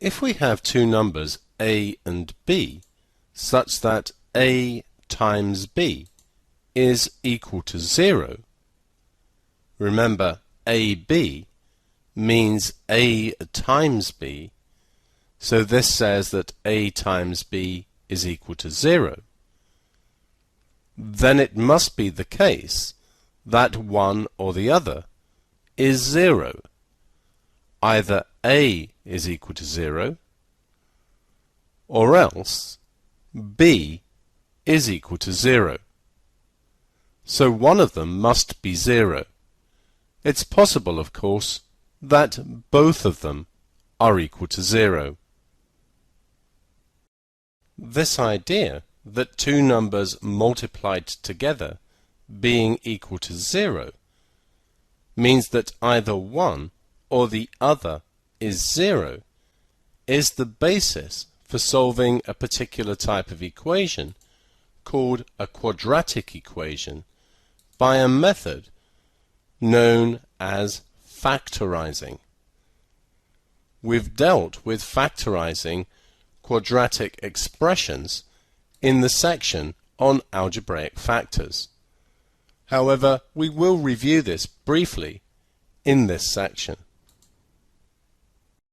If we have two numbers a and b such that a times b is equal to 0, remember ab means a times b, so this says that a times b is equal to 0, then it must be the case that one or the other is 0. Either a is equal to 0, or else b is equal to 0. So one of them must be 0. It's possible, of course, that both of them are equal to 0. This idea that two numbers multiplied together being equal to 0 means that either one or the other is 0 is the basis for solving a particular type of equation called a quadratic equation by a method known as factorizing. We've dealt with factorizing quadratic expressions in the section on algebraic factors. However, we will review this briefly in this section.